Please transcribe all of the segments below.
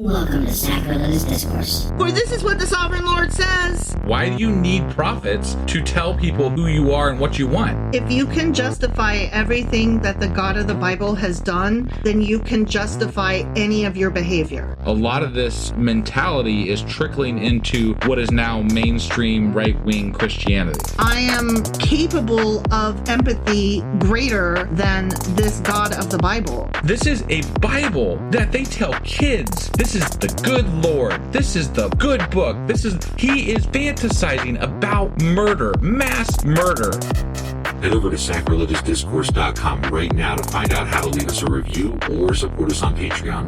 Welcome to Sacrilegious Discourse. For this is what the Sovereign Lord says. Why do you need prophets to tell people who you are and what you want? If you can justify everything that the God of the Bible has done, then you can justify any of your behavior. A lot of this mentality is trickling into what is now mainstream right-wing Christianity. I am capable of empathy greater than this God of the Bible. This is a Bible that they tell kids. This is the good Lord. This is the good book. He is fantasizing about murder, mass murder. Head over to sacrilegiousdiscourse.com right now to find out how to leave us a review or support us on Patreon.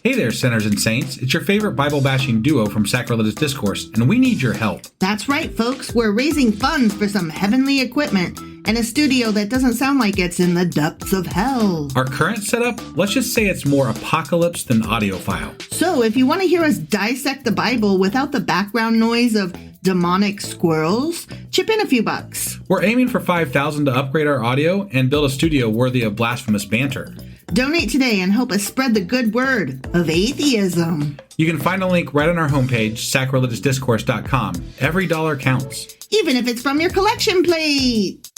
Hey there, sinners and saints. It's your favorite Bible-bashing duo from Sacrilegious Discourse, and we need your help. That's right, folks. We're raising funds for some heavenly equipment and a studio that doesn't sound like it's in the depths of hell. Our current setup, let's just say it's more apocalypse than audiophile. So if you want to hear us dissect the Bible without the background noise of demonic squirrels, chip in a few bucks. We're aiming for $5,000 to upgrade our audio and build a studio worthy of blasphemous banter. Donate today and help us spread the good word of atheism. You can find a link right on our homepage, sacrilegiousdiscourse.com. Every dollar counts. Even if it's from your collection plate.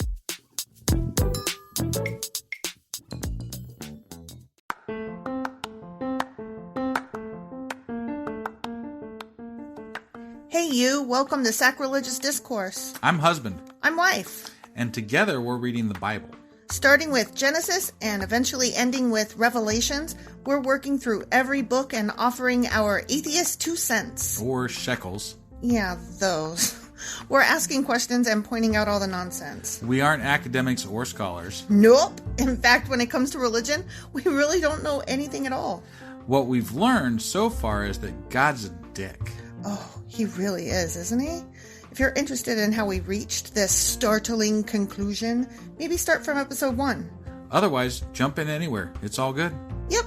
Hey you, welcome to Sacrilegious Discourse. I'm husband. I'm wife. And together we're reading the Bible. Starting with Genesis and eventually ending with Revelations, we're working through every book and offering our atheist 2 cents. Or shekels. Yeah, those. We're asking questions and pointing out all the nonsense. We aren't academics or scholars. Nope. In fact, when it comes to religion, we really don't know anything at all. What we've learned so far is that God's a dick. Oh, he really is, isn't he? If you're interested in how we reached this startling conclusion, maybe start from episode 1. Otherwise, jump in anywhere. It's all good. Yep.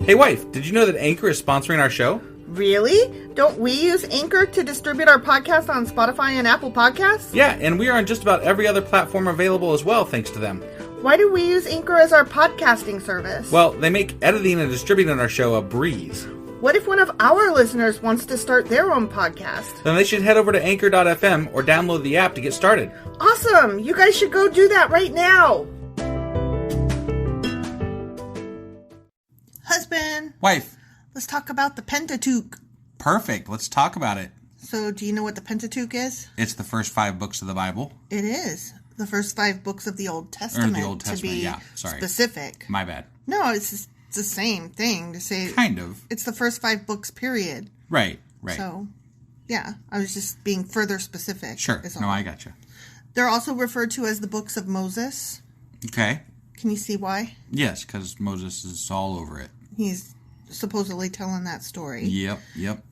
Hey wife, did you know that Anchor is sponsoring our show? Really? Don't we use Anchor to distribute our podcast on Spotify and Apple Podcasts? Yeah, and we are on just about every other platform available as well, thanks to them. Why do we use Anchor as our podcasting service? Well, they make editing and distributing our show a breeze. What if one of our listeners wants to start their own podcast? Then they should head over to anchor.fm or download the app to get started. Awesome! You guys should go do that right now! Husband! Wife. Let's talk about the Pentateuch. Perfect. Let's talk about it. So, do you know what the Pentateuch is? It's the first 5 books of the Bible. It is. The first 5 books of the Old Testament, Or the Old Testament, to be yeah. Sorry. specific. My bad. No, it's the same thing to say. Kind of. It's the first 5 books, period. Right. So, yeah, I was just being further specific. Sure. No, I gotcha. They're also referred to as the books of Moses. Okay. Can you see why? Yes, because Moses is all over it. He's supposedly telling that story. Yep.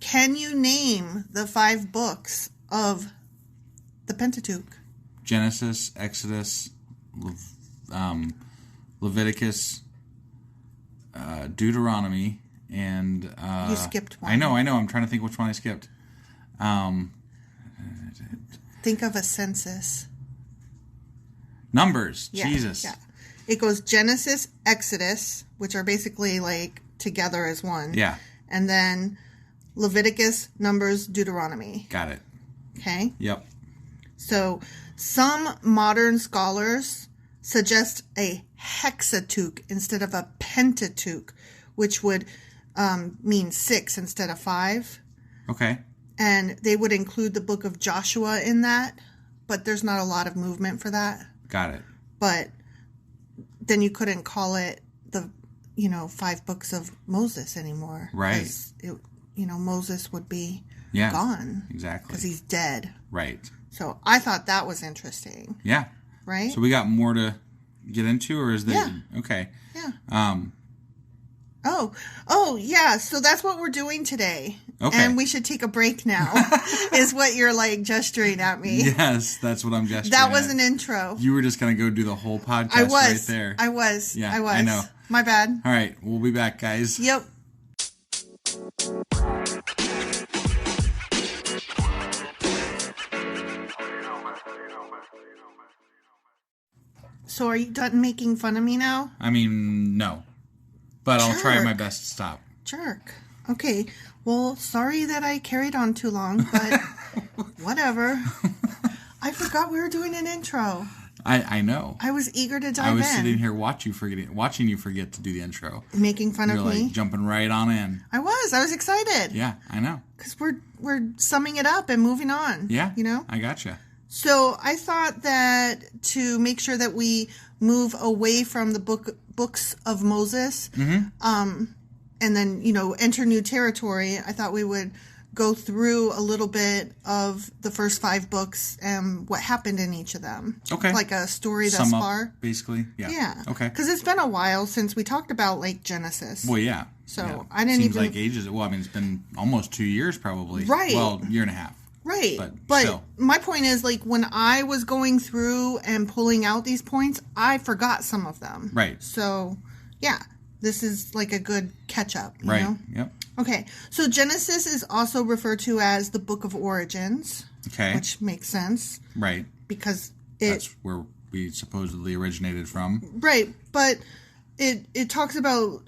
Can you name the 5 books of the Pentateuch? Genesis, Exodus, Leviticus, Deuteronomy, and... you skipped one. I know. I'm trying to think which one I skipped. Think of a census. Numbers. Yeah, Jesus. Yeah. It goes Genesis, Exodus, which are basically like together as one. Yeah. And then Leviticus, Numbers, Deuteronomy. Got it. Okay? Yep. So some modern scholars suggest a hexateuch instead of a pentateuch, which would mean 6 instead of 5. Okay. And they would include the book of Joshua in that, but there's not a lot of movement for that. Got it. But then you couldn't call it the, 5 books of Moses anymore. Right. Moses would be Yeah, gone. exactly. Because he's dead. Right. So I thought that was interesting. Yeah. Right? So we got more to get into, or is there? Yeah. Okay. Yeah. Oh, yeah. So that's what we're doing today. Okay. And we should take a break now, is what you're like gesturing at me. Yes, that's what I'm gesturing That was at. an intro. You were just going to go do the whole podcast I was. right there. I was. Yeah, I was. I know. My bad. All right. We'll be back, guys. Yep. So are you done making fun of me now? I mean, no. But I'll try my Jerk. best to stop. Jerk. Okay. Well, sorry that I carried on too long, but whatever. I forgot we were doing an intro. I know. I was eager to dive I in. was sitting here watching you forget to do the intro. Making fun You're of like me. jumping right on in. I was excited. Yeah, I know. Because we're summing it up and moving on. Yeah, You know? I gotcha. So I thought that to make sure that we move away from the books of Moses, and then, enter new territory, I thought we would go through a little bit of the first 5 books and what happened in each of them. Okay. Like a story thus Sum up, far. basically. Yeah. Yeah. Okay. Because it's been a while since we talked about, Genesis. Well, yeah. So, yeah. I didn't Seems even... like ages. Well, I mean, it's been almost 2 years probably. Right. Well, year and a half. Right. But But still. my point is, when I was going through and pulling out these points, I forgot some of them. Right. So, yeah. This is a good catch-up, you Right. know? Yep. Okay. So, Genesis is also referred to as the Book of Origins. Okay. Which makes sense. Right. Because That's where we supposedly originated from. Right. But it talks about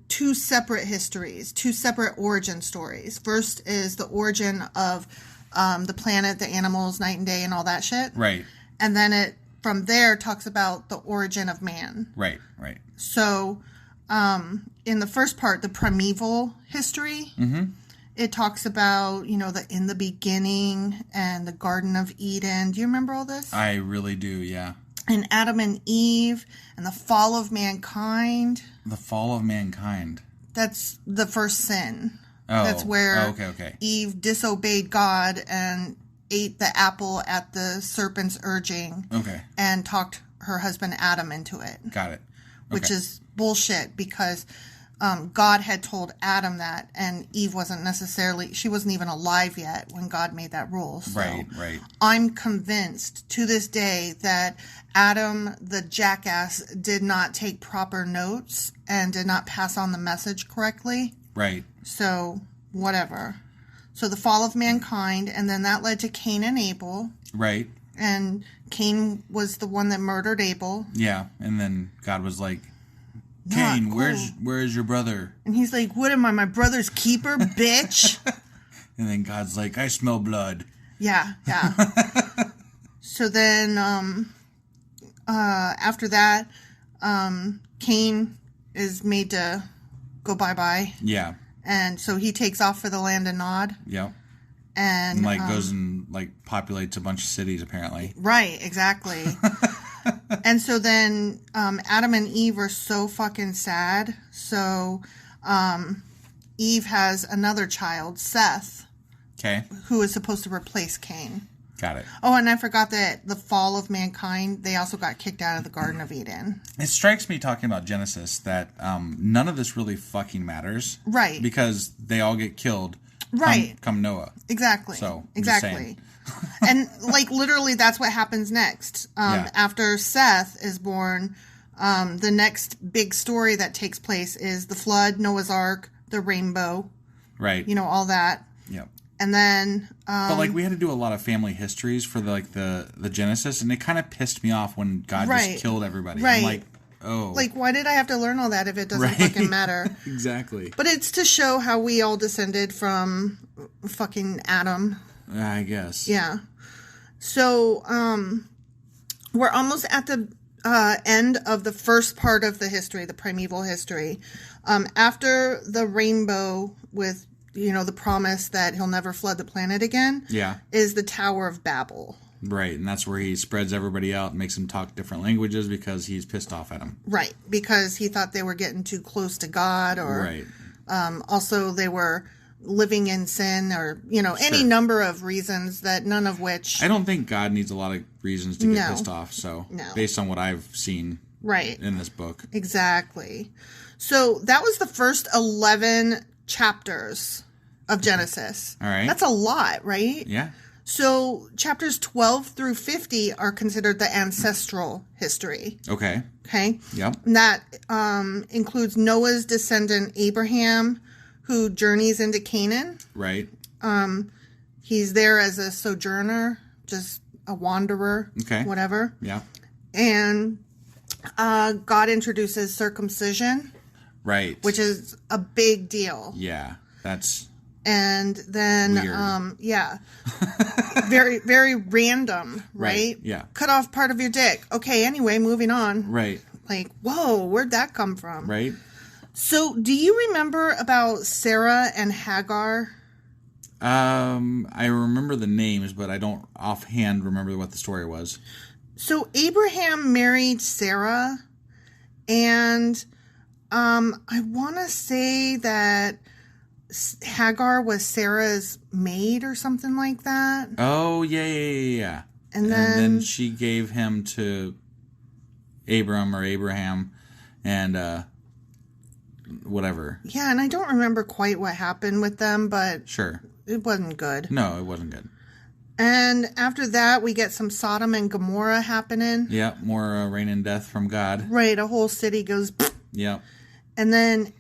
2 separate histories, 2 separate origin stories. First is the origin of the planet, the animals, night and day, and all that shit. Right. And then it, from there, talks about the origin of man. Right. Right. So, in the first part, the primeval history, it talks about, the in the beginning and the Garden of Eden. Do you remember all this? I really do, yeah. And Adam and Eve and the fall of mankind. The fall of mankind. That's the first sin. Oh. That's where Okay. Eve disobeyed God and ate the apple at the serpent's urging. Okay. And talked her husband Adam into it. Got it. Which Okay. is bullshit because God had told Adam that, and Eve she wasn't even alive yet when God made that rule. So Right. I'm convinced to this day that Adam, the jackass, did not take proper notes and did not pass on the message correctly. Right. So, whatever. So the fall of mankind, and then that led to Cain and Abel. Right. And Cain was the one that murdered Abel. Yeah. And then God was like, Not Cain, cool. where's your brother? And he's like, what am I, my brother's keeper, bitch? And then God's like, I smell blood. Yeah. So then, after that, Cain is made to go bye-bye. Yeah. And so he takes off for the land of Nod. Yep. And goes and populates a bunch of cities apparently. Right, exactly. And so then Adam and Eve are so fucking sad. So Eve has another child, Seth, Okay. who is supposed to replace Cain. Got it. Oh, and I forgot that the fall of mankind, they also got kicked out of the Garden of Eden. It strikes me talking about Genesis that none of this really fucking matters. Right. Because they all get killed. Right. Come Noah. Exactly. So, I'm just exactly. saying. And literally that's what happens next. Yeah. After Seth is born, the next big story that takes place is the flood, Noah's Ark, the rainbow, Right. all that. Yep. And then But we had to do a lot of family histories for the Genesis, and it kind of pissed me off when God Right. just killed everybody. Right. I'm like, oh. why did I have to learn all that if it doesn't Right. fucking matter? Exactly. But it's to show how we all descended from fucking Adam. I guess. Yeah. So, we're almost at the end of the first part of the history, the primeval history. After the rainbow with, the promise that he'll never flood the planet again, Yeah. is the Tower of Babel. Right, and that's where he spreads everybody out and makes them talk different languages because he's pissed off at them. Right. Because he thought they were getting too close to God, or Right. also they were living in sin, or, any number of reasons that none of which... I don't think God needs a lot of reasons to get No. pissed off, so No. based on what I've seen Right. in this book. Exactly. So that was the first 11 chapters of Genesis. All right. That's a lot, right? Yeah. So chapters 12 through 50 are considered the ancestral history. Okay. Okay? Yep. And that includes Noah's descendant Abraham, who journeys into Canaan. Right. He's there as a sojourner, just a wanderer, Okay. whatever. Yeah. And God introduces circumcision, Right. which is a big deal. Yeah, that's And then, weird. yeah, very, very random, right? Yeah. Cut off part of your dick. Okay, anyway, moving on. right. Like, whoa, where'd that come from? Right. So, do you remember about Sarah and Hagar? I remember the names, but I don't offhand remember what the story was. So, Abraham married Sarah, and I want to say that Hagar was Sarah's maid or something like that. Oh, yeah. And then she gave him to Abraham, and whatever. Yeah, and I don't remember quite what happened with them, but Sure. it wasn't good. No, it wasn't good. And after that, we get some Sodom and Gomorrah happening. Yeah, more rain and death from God. Right, a whole city goes... Yeah. And then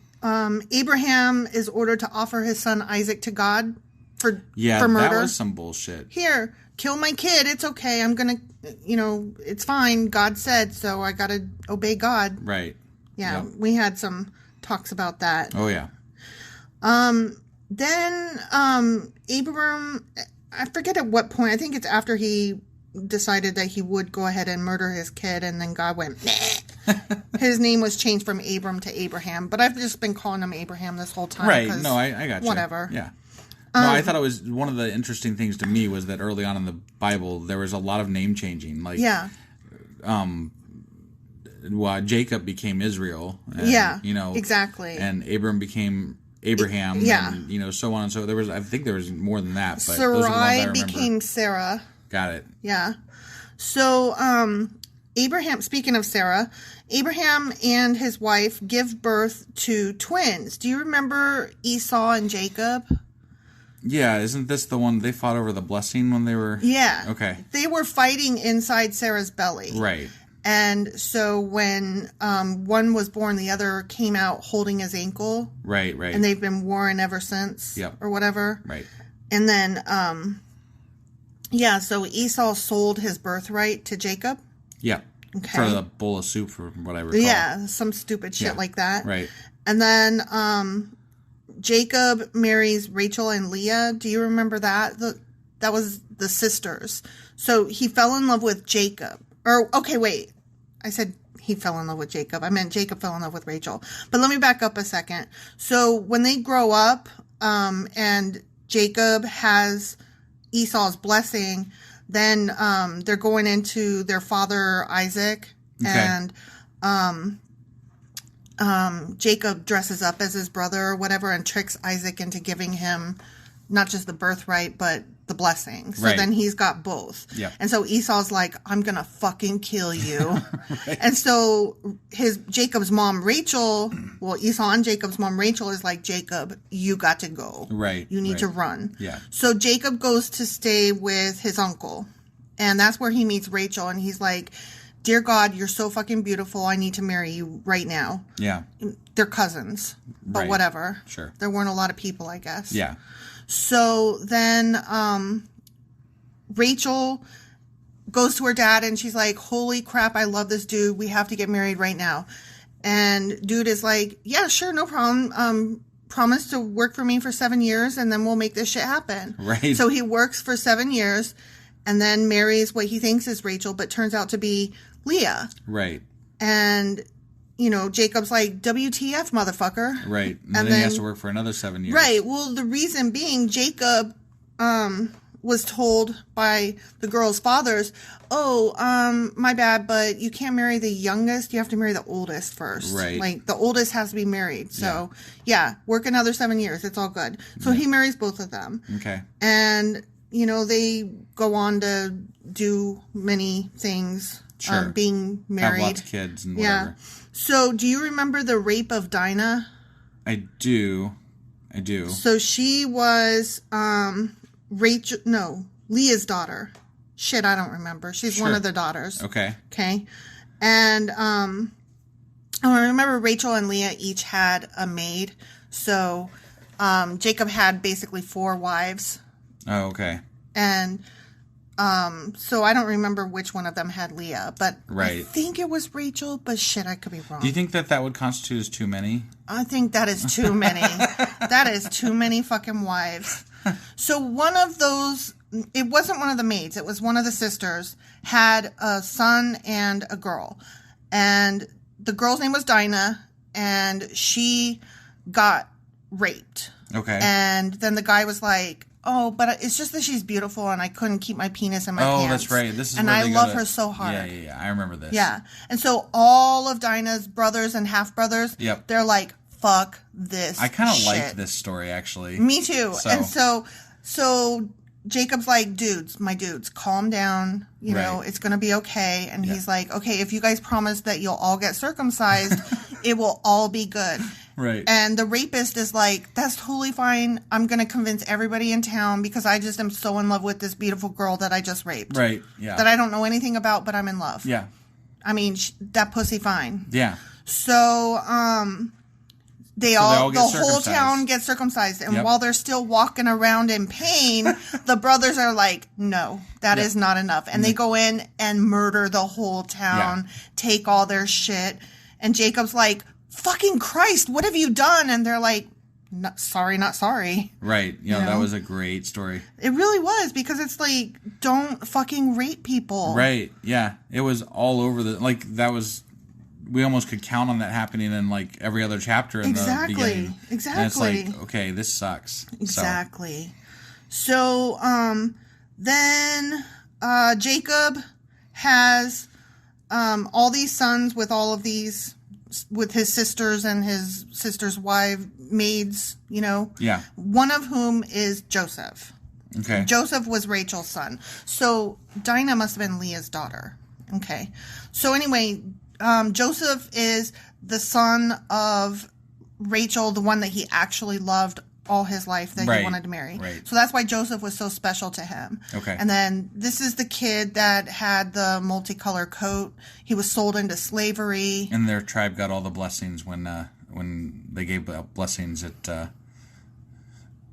Abraham is ordered to offer his son Isaac to God for murder. That was some bullshit. Here, kill my kid. It's okay. I'm going to, it's fine. God said, so I got to obey God. Right. Yeah, Yep. we had some talks about that. Oh, yeah. Then Abraham, I forget at what point, I think it's after he decided that he would go ahead and murder his kid, and then God went, meh. His name was changed from Abram to Abraham, but I've just been calling him Abraham this whole time. Right. No, I got you. Whatever. Yeah. No, I thought it was one of the interesting things to me was that early on in the Bible, there was a lot of name changing. Like, Yeah. Jacob became Israel. And, Yeah. You know, Exactly. and Abram became Abraham. Yeah. And, you know, so on and so. I think there was more than that. But those are the ones I Sarai remember. became Sarah. Got it. Yeah. So, Abraham, speaking of Sarah, Abraham and his wife give birth to twins. Do you remember Esau and Jacob? Yeah, isn't this the one they fought over the blessing when they were... Yeah. Okay. They were fighting inside Sarah's belly. Right. And so when one was born, the other came out holding his ankle. Right. And they've been warring ever since. Yep. Or whatever. Right. And then, so Esau sold his birthright to Jacob. Yeah. Okay. For the bowl of soup or whatever. It's Yeah, some stupid shit Yeah. like that. Right. And then Jacob marries Rachel and Leah. Do you remember that? That was the sisters. So he fell in love with Jacob. Or, okay, wait. I said he fell in love with Jacob. I meant Jacob fell in love with Rachel. But let me back up a second. So when they grow up and Jacob has Esau's blessing, then they're going into their father Isaac. Okay. And Jacob dresses up as his brother or whatever and tricks Isaac into giving him not just the birthright, but the blessing. So Right. then he's got both. Yep. And so Esau's like, I'm going to fucking kill you. Right. And so Jacob's mom, Rachel, Esau and Jacob's mom, Rachel, is like, Jacob, you got to go. Right. You need right. to run. Yeah. So Jacob goes to stay with his uncle. And that's where he meets Rachel. And he's like, dear God, you're so fucking beautiful. I need to marry you right now. Yeah. They're cousins, but Right. whatever. Sure. There weren't a lot of people, I guess. Yeah. So then Rachel goes to her dad and she's like, holy crap, I love this dude. We have to get married right now. And dude is like, yeah, sure, no problem. Promise to work for me for 7 years and then we'll make this shit happen. Right. So he works for 7 years and then marries what he thinks is Rachel, but turns out to be Leah. Right. And, you know, Jacob's like, WTF, motherfucker. Right. And then he has to work for another 7 years. Right. Well, the reason being Jacob was told by the girl's fathers, my bad, but you can't marry the youngest. You have to marry the oldest first. Right. Like, the oldest has to be married. So, yeah, work another 7 years. It's all good. So he marries both of them. Okay. And, you know, they go on to do many things. Sure. Being married. Have lots of kids and whatever. So, do you remember the rape of Dinah? I do. So she was Leah's daughter. Shit, I don't remember. She's one Sure. of the daughters. Okay. Okay. And I remember Rachel and Leah each had a maid. So Jacob had basically 4 wives. Oh, okay. And So I don't remember which one of them had Leah, but I Right. think it was Rachel, but shit, I could be wrong. Do you think that would constitute as too many? I think that is too many. That is too many fucking wives. So one of those, it wasn't one of the maids, it was one of the sisters, had a son and a girl. And the girl's name was Dinah, and she got raped. Okay. And then the guy was like, oh, but it's just that she's beautiful and I couldn't keep my penis in my pants. Oh, that's right. This is and where I they love gotta- her so hard. Yeah. I remember this. Yeah. And so all of Dinah's brothers and half-brothers, Yep. they're like, fuck this I kind of shit. liked this story, actually. Me too. And so Jacob's like, my dudes, calm down. You know, Right. it's going to be okay. And Yeah. he's like, okay, if you guys promise that you'll all get circumcised, it will all be good. Right. And the rapist is like, that's totally fine. I'm going to convince everybody in town because I just am so in love with this beautiful girl that I just raped. Right. Yeah. That I don't know anything about, but I'm in love. Yeah. I mean, that pussy fine. Yeah. So, they all the get whole circumcised. town gets circumcised. And Yep. while they're still walking around in pain, the brothers are like, no, that is not enough. And they go in and murder the whole town, take all their shit. And Jacob's like, fucking Christ, what have you done? And they're like, not sorry. Right. You That know? was a great story. It really was, because it's like, don't fucking rape people. Right. Yeah. It was all over that was, we almost could count on that happening in like every other chapter in the beginning. Exactly. And it's like, okay, this sucks. Exactly. So, then, Jacob has, all these sons with all of these, with his sisters and his sister's maids, you know? Yeah. One of whom is Joseph. Okay. Joseph was Rachel's son. So, Dinah must have been Leah's daughter. Okay. So, anyway, Joseph is the son of Rachel, the one that he actually loved all his life that he wanted to marry. Right. So that's why Joseph was so special to him. Okay. And then this is the kid that had the multicolored coat. He was sold into slavery. And their tribe got all the blessings when they gave blessings at.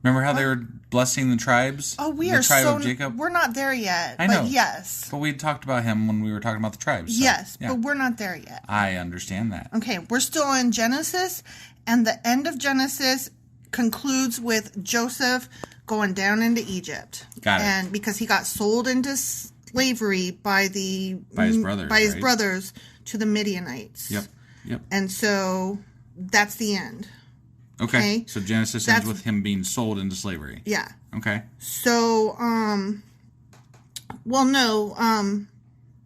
Remember how they were blessing the tribes? Oh, the tribe of Jacob? We're not there yet. I know. But yes. But we talked about him when we were talking about the tribes. So, Yes, yeah. but we're not there yet. I understand that. Okay, we're still in Genesis, and the end of Genesis concludes with Joseph going down into Egypt. Got it. And because he got sold into slavery by his brothers, right? brothers to the Midianites. Yep. And so that's the end. Okay. So Genesis ends with him being sold into slavery. Yeah. Okay. So,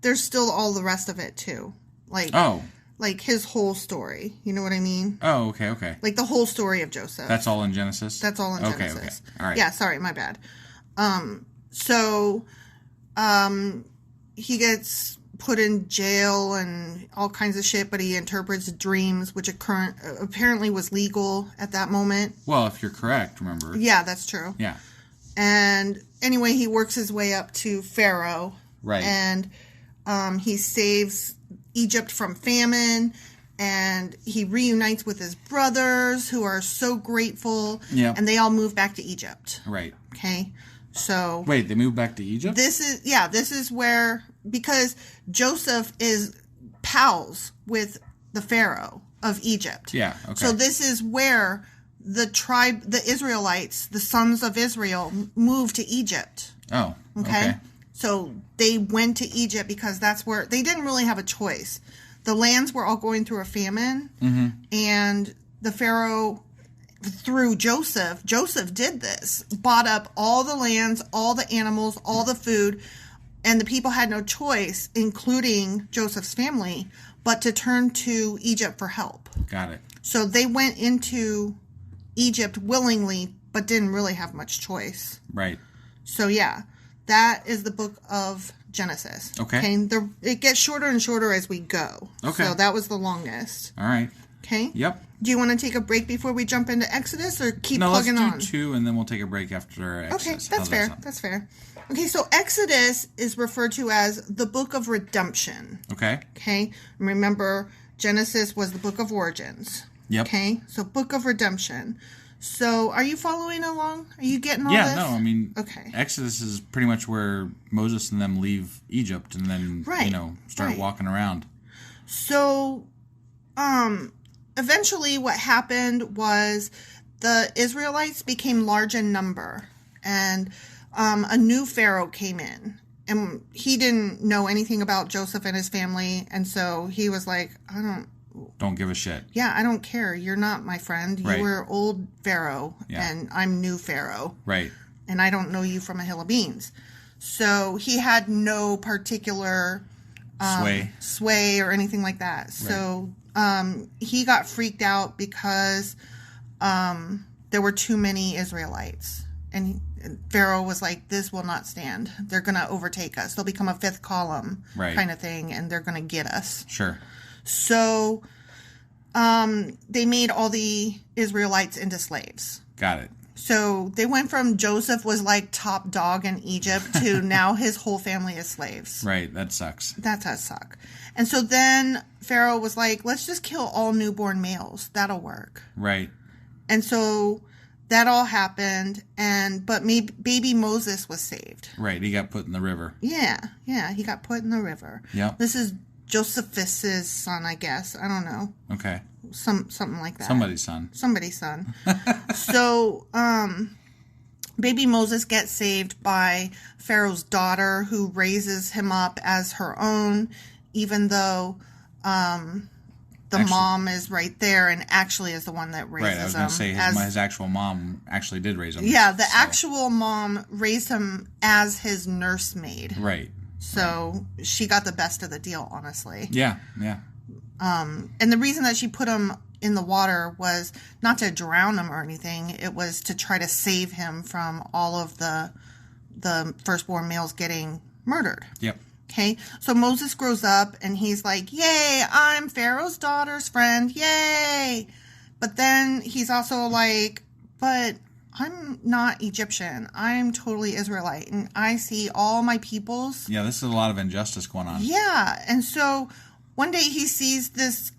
there's still all the rest of it too. Like his whole story. You know what I mean? Oh, okay. Like the whole story of Joseph. That's all in Genesis? That's all in Genesis. Okay. All right. Yeah, sorry, my bad. He gets put in jail and all kinds of shit, but he interprets dreams, which apparently was legal at that moment. Well, if you're correct, remember. Yeah, that's true. Yeah. And anyway, he works his way up to Pharaoh. Right. And he saves Egypt from famine, and he reunites with his brothers who are so grateful. Yeah. And they all move back to Egypt. Right. Okay. So wait, they moved back to Egypt? this is where, because Joseph is pals with the Pharaoh of Egypt. Yeah, okay. So this is where the Israelites, the sons of Israel, moved to Egypt. Oh, Okay? So they went to Egypt because that's where they didn't really have a choice. The lands were all going through a famine, and the Pharaoh, through Joseph did this, bought up all the lands, all the animals, all the food, and the people had no choice, including Joseph's family, but to turn to Egypt for help. Got it. So they went into Egypt willingly, but didn't really have much choice. Right. So yeah, that is the book of Genesis. Okay. It gets shorter and shorter as we go. Okay. So that was the longest. All right. Okay. Yep. Do you want to take a break before we jump into Exodus, or keep No, let's plugging do on? 2, and then we'll take a break after Exodus. Okay, How's that's that fair. sound? That's fair. Okay, so Exodus is referred to as the book of redemption. Okay. Okay. Remember, Genesis was the book of origins. Yep. Okay. So book of redemption. So, are you following along? Are you getting all Yeah, this? no, I mean, okay. Exodus is pretty much where Moses and them leave Egypt and then, start walking around. So, eventually what happened was the Israelites became large in number, and a new Pharaoh came in. And he didn't know anything about Joseph and his family, and so he was like, Don't give a shit. Yeah, I don't care. You're not my friend. Right. You were old Pharaoh, Yeah. and I'm new Pharaoh. Right. And I don't know you from a hill of beans. So he had no particular sway or anything like that. So he got freaked out because there were too many Israelites. And Pharaoh was like, this will not stand. They're going to overtake us. They'll become a fifth column kind of thing, and they're going to get us. Sure. So they made all the Israelites into slaves. Got it. So they went from Joseph was like top dog in Egypt to now his whole family is slaves. Right. That sucks. That does suck. And so then Pharaoh was like, let's just kill all newborn males. That'll work. Right. And so that all happened. But baby Moses was saved. Right. He got put in the river. Yeah. He got put in the river. Yep. This is Josephus's son, I guess. I don't know. Okay. Something like that. Somebody's son. So, baby Moses gets saved by Pharaoh's daughter, who raises him up as her own, even though mom is right there and actually is the one that raises him. Right, I was going to say his actual mom actually did raise him. Yeah, the actual mom raised him as his nursemaid. Right. So she got the best of the deal, honestly. Yeah. And the reason that she put him in the water was not to drown him or anything. It was to try to save him from all of the firstborn males getting murdered. Yep. Okay, so Moses grows up and he's like, yay, I'm Pharaoh's daughter's friend, yay. But then he's also like, but I'm not Egyptian. I'm totally Israelite. And I see all my peoples. Yeah, this is a lot of injustice going on. Yeah, and so one day he sees this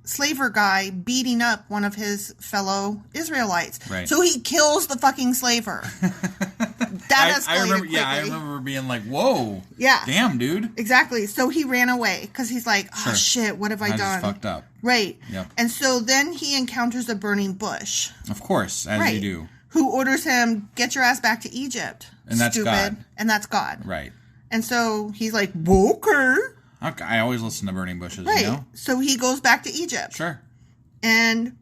slaver guy beating up one of his fellow Israelites. Right. So he kills the fucking slaver. That escalated quickly. I remember being like, whoa. Yeah. Damn, dude. Exactly. So he ran away because he's like, oh, shit, what have I done? I just fucked up. Right. Yep. And so then he encounters a burning bush. Of course, as you do. Who orders him, get your ass back to Egypt. And that's God. And that's God. Right. And so he's like, okay. I always listen to burning bushes, right. you know? So he goes back to Egypt. Sure. And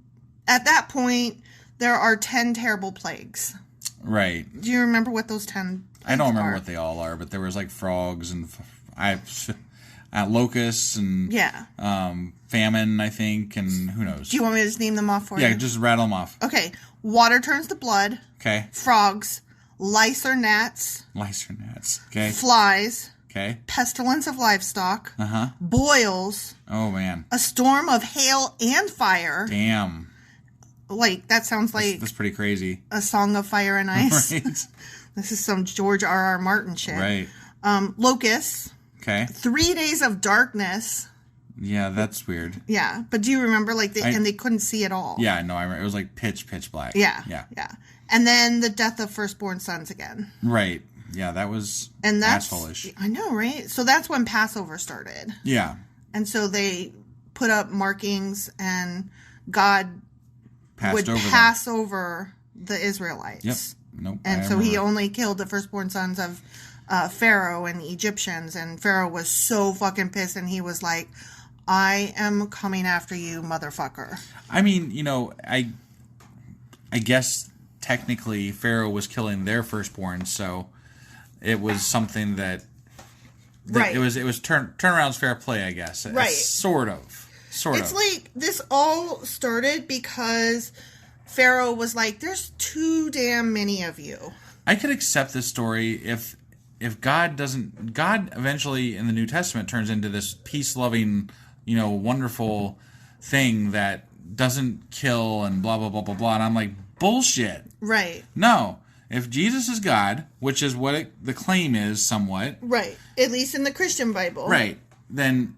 at that point, there are 10 terrible plagues. Right. Do you remember what those 10 plagues I don't remember are? what they all are, but there was like frogs and locusts and famine, I think, and who knows. Do you want me to just name them off for you? Yeah, just rattle them off. Okay. Water turns to blood. Okay. Frogs. Lice or gnats. Lice or gnats. Okay. Flies. Okay. Pestilence of livestock. Uh-huh. Boils. Oh, man. A storm of hail and fire. Damn. Like, that sounds like... That's pretty crazy. A Song of Fire and Ice. Right. This is some George R.R. Martin shit. Right. Locusts. Okay. 3 days of darkness. Yeah, that's weird. Yeah, but do you remember, and they couldn't see at all? Yeah, no, I remember. It was like pitch black. Yeah. Yeah. And then the death of firstborn sons again. Right. Yeah, that was asshole-ish. I know, right? So that's when Passover started. Yeah. And so they put up markings, and God would pass over the Israelites. Yep. Nope. And so he only killed the firstborn sons of Pharaoh and the Egyptians, and Pharaoh was so fucking pissed, and he was like, I am coming after you, motherfucker. I mean, I guess technically Pharaoh was killing their firstborn, so it was something that right. It was turnaround's fair play, I guess. Right. Sort of. It's like this all started because Pharaoh was like, there's too damn many of you. I could accept this story if God eventually in the New Testament turns into this peace-loving, wonderful thing that doesn't kill and blah, blah, blah, blah, blah. And I'm like, bullshit. Right. No. If Jesus is God, which is what the claim is somewhat. Right. At least in the Christian Bible. Right. Then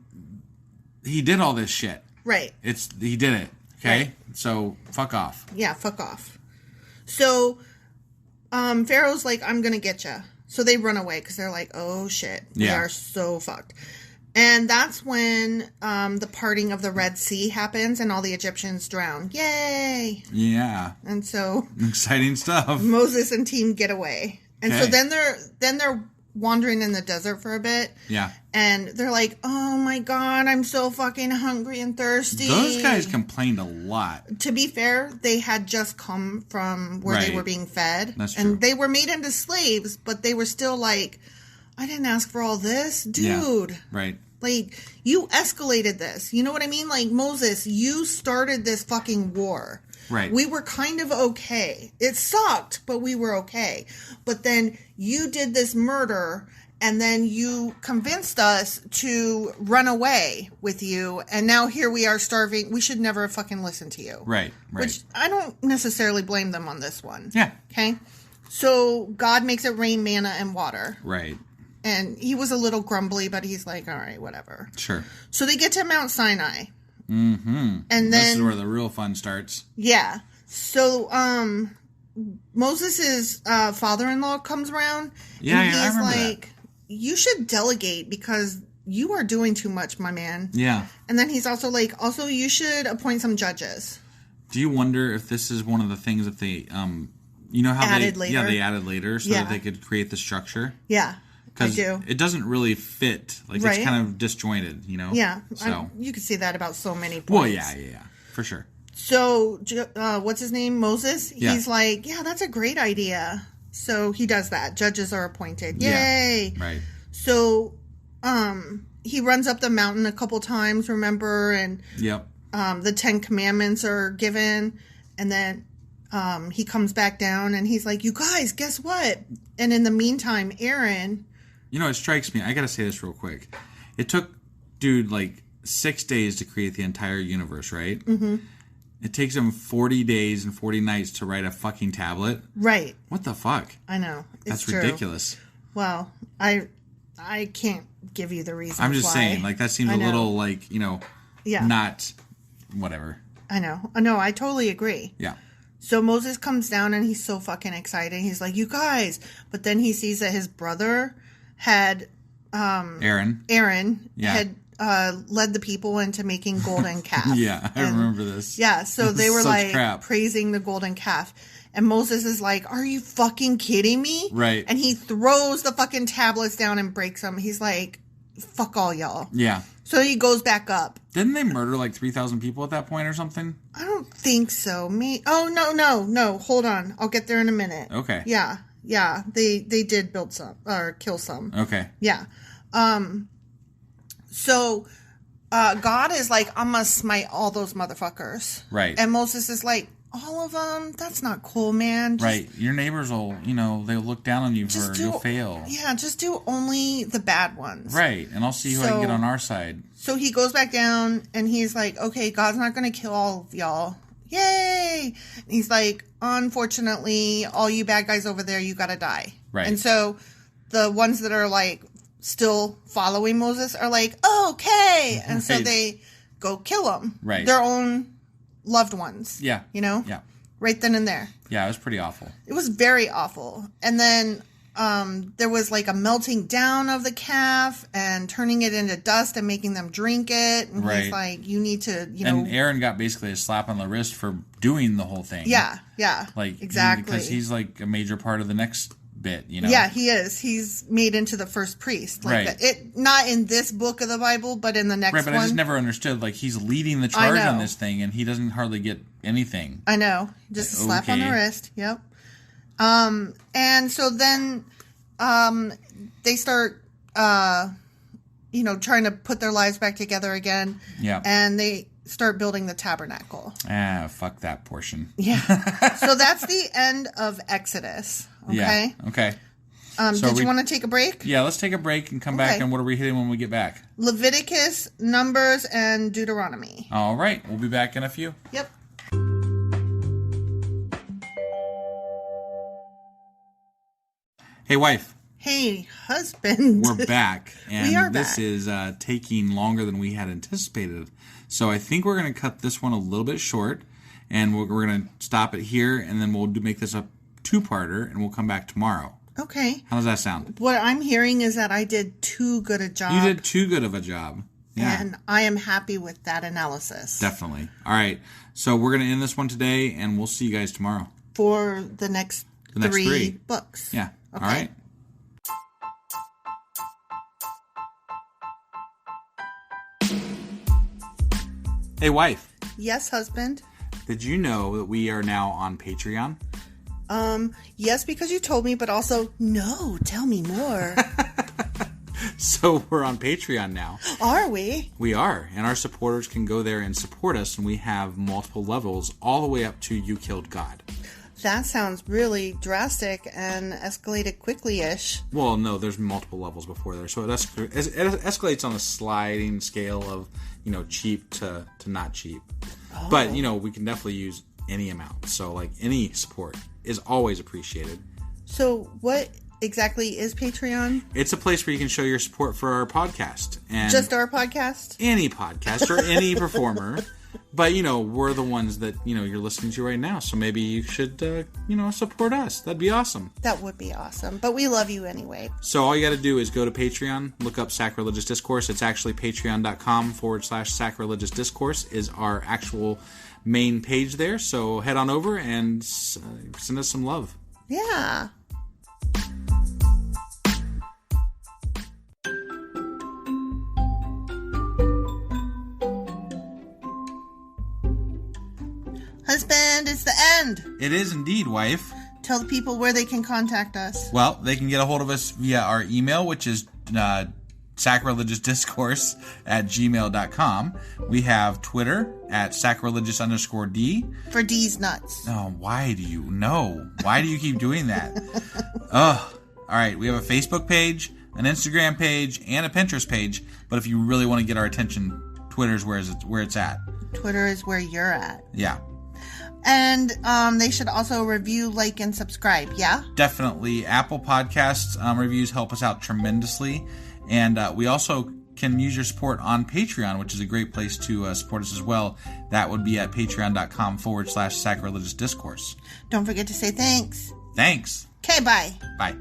he did all this shit. Right. He did it. Okay, Right. so fuck off. Yeah, fuck off. So Pharaoh's like, I'm going to get you. So they run away because they're like, oh, shit. We Yeah. are so fucked. And that's when the parting of the Red Sea happens and all the Egyptians drown. Yay! Yeah. And so Exciting stuff. Moses and team get away. And so Okay. then they're wandering in the desert for a bit. Yeah. And they're like, oh my God, I'm so fucking hungry and thirsty. Those guys complained a lot. To be fair, they had just come from where they Right. were being fed. That's true. And they were made into slaves, but they were still like, I didn't ask for all this. Dude. Yeah. Right. Like, you escalated this. You know what I mean? Like, Moses, you started this fucking war. Right. We were kind of okay. It sucked, but we were okay. But then you did this murder, and then you convinced us to run away with you, and now here we are starving. We should never fucking listen to you. Right. Right. Which I don't necessarily blame them on this one. Yeah. Okay? So God makes it rain manna and water. Right. And he was a little grumbly, but he's like, all right, whatever. Sure. So they get to Mount Sinai. Mm-hmm. And This is then, where the real fun starts. yeah. So, Moses' father-in-law comes around. Yeah, and yeah, I he's remember that. like, you should delegate because you are doing too much, my man. Yeah. And then he's also like, also, you should appoint some judges. Do you wonder if this is one of the things that they, you know how Added they, later. yeah, they added later so Yeah. that they could create the structure? Yeah, I Because do. it doesn't really fit. Like, Right. it's kind of disjointed, you know? Yeah, So, you can see that about so many points. well, yeah, for sure. So, what's his name? Moses? Yeah. He's like, yeah, that's a great idea. So he does that. Judges are appointed. Yay! Yeah, right. So, he runs up the mountain a couple times, remember? And Yep. the 10 Commandments are given. And then he comes back down and he's like, you guys, guess what? And in the meantime, Aaron... You know, it strikes me. I got to say this real quick. It took, dude, like 6 days to create the entire universe, right? Mm-hmm. It takes him 40 days and 40 nights to write a fucking tablet. Right. What the fuck? I know. It's That's true. ridiculous. Well, I can't give you the reason I'm just why. saying, like, that seems I a know. little, like, you know, Yeah. not whatever. I know. No, I totally agree. Yeah. So Moses comes down and he's so fucking excited. He's like, you guys. But then he sees that his brother had, Aaron. Yeah. had led the people into making golden calf. Yeah, I remember this. Yeah, so they were Such like crap. praising the golden calf. And Moses is like, are you fucking kidding me? Right. And he throws the fucking tablets down and breaks them. He's like, fuck all y'all. Yeah. So he goes back up. Didn't they murder like 3,000 people at that point or something? I don't think so. No. Hold on. I'll get there in a minute. Okay. Yeah. They did build some or kill some. Okay. Yeah. So God is like, I'm gonna smite all those motherfuckers. Right. And Moses is like, all of them? That's not cool, man. Just, Right. Your neighbors will, you know, they'll look down on you for you'll fail. Yeah, just do only the bad ones. Right. And I'll see who I can get So- on our side. So he goes back down and he's like, okay, God's not going to kill all of y'all. Yay! And he's like, unfortunately, all you bad guys over there, you got to die. Right. And so the ones that are like still following Moses are like, okay. And so Right. they go kill them. Right. Their own loved ones. Yeah. You know? Yeah. Right then and there. Yeah, it was pretty awful. It was very awful. And then there was like a melting down of the calf and turning it into dust and making them drink it. And Right. he's like, you need to, you know. And Aaron got basically a slap on the wrist for doing the whole thing. Yeah. Like, exactly. Because he's like a major part of the next bit, you know? Yeah, he is. He's made into the first priest. Like Right. it, not in this book of the Bible, but in the next Right, but one. I just never understood. Like, he's leading the charge on know. this thing, and he doesn't hardly get anything. I know. Just a slap on the Okay. wrist. Yep. And so then they start, trying to put their lives back together again. Yeah. And they start building the tabernacle. Fuck that portion. Yeah. So that's the end of Exodus. Okay. Yeah. Okay. So Did you want to take a break? Yeah, let's take a break and come back. Okay. And what are we hitting when we get back? Leviticus, Numbers, and Deuteronomy. All right. We'll be back in a few. Yep. Hey, wife. Hey, husband. We're back. And We are this back. is taking longer than we had anticipated. So I think we're going to cut this one a little bit short. And we're going to stop it here. And then we'll make this a two-parter. And we'll come back tomorrow. Okay. How does that sound? What I'm hearing is that I did too good a job. You did too good of a job. Yeah. And I am happy with that analysis. Definitely. All right. So we're going to end this one today. And we'll see you guys tomorrow. For the next three books. Yeah. Okay. All right. Hey, wife. Yes, husband. Did you know that we are now on Patreon? Yes, because you told me, but also, no, tell me more. So we're on Patreon now. Are we? We are. And our supporters can go there and support us. And we have multiple levels all the way up to You Killed God. That sounds really drastic and escalated quickly-ish. Well, no, there's multiple levels before there. So it escalates on a sliding scale of, cheap to not cheap. Oh. But, we can definitely use any amount. So, any support is always appreciated. So what exactly is Patreon? It's a place where you can show your support for our podcast. And just our podcast? Any podcast or any performer. But, we're the ones that, you're listening to right now. So maybe you should, support us. That'd be awesome. That would be awesome. But we love you anyway. So all you got to do is go to Patreon, look up Sacrilegious Discourse. It's actually patreon.com/sacrilegious discourse is our actual main page there. So head on over and send us some love. Yeah. Husband, it's the end. It is indeed, wife. Tell the people where they can contact us. Well, they can get a hold of us via our email, which is sacrilegiousdiscourse@gmail.com. We have Twitter at sacrilegious_D. For D's nuts. Oh, why do you know? Why do you keep doing that? Ugh. All right, we have a Facebook page, an Instagram page, and a Pinterest page. But if you really want to get our attention, Twitter's where it's at. Twitter is where you're at. Yeah. And they should also review, like, and subscribe, yeah? Definitely. Apple Podcasts reviews help us out tremendously. And we also can use your support on Patreon, which is a great place to support us as well. That would be at patreon.com/sacrilegious discourse. Don't forget to say thanks. Thanks. Okay, bye. Bye.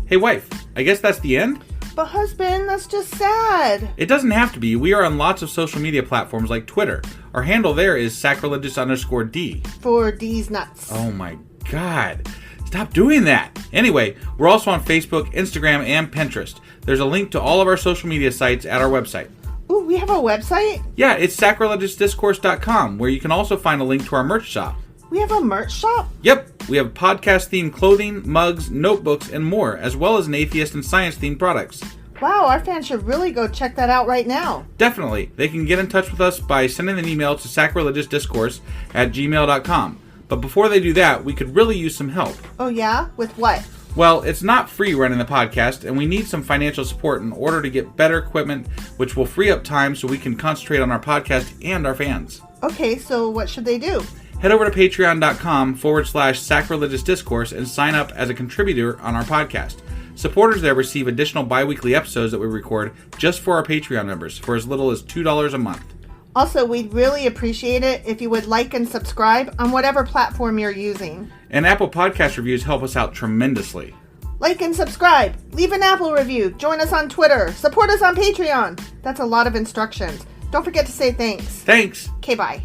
Hey, wife, I guess that's the end? But husband, that's just sad. It doesn't have to be. We are on lots of social media platforms like Twitter. Our handle there is sacrilegious_D. For D's nuts. Oh my God. Stop doing that. Anyway, we're also on Facebook, Instagram, and Pinterest. There's a link to all of our social media sites at our website. Ooh, we have a website? Yeah, it's sacrilegiousdiscourse.com, where you can also find a link to our merch shop. We have a merch shop? Yep, we have podcast-themed clothing, mugs, notebooks, and more, as well as an atheist and science-themed products. Wow, our fans should really go check that out right now. Definitely. They can get in touch with us by sending an email to sacrilegiousdiscourse@gmail.com. But before they do that, we could really use some help. Oh yeah? With what? Well, it's not free running the podcast, and we need some financial support in order to get better equipment, which will free up time so we can concentrate on our podcast and our fans. Okay, so what should they do? Head over to patreon.com/sacrilegious discourse and sign up as a contributor on our podcast. Supporters there receive additional bi-weekly episodes that we record just for our Patreon members for as little as $2 a month. Also, we'd really appreciate it if you would like and subscribe on whatever platform you're using. And Apple Podcast reviews help us out tremendously. Like and subscribe. Leave an Apple review. Join us on Twitter. Support us on Patreon. That's a lot of instructions. Don't forget to say thanks. Thanks. Okay, bye.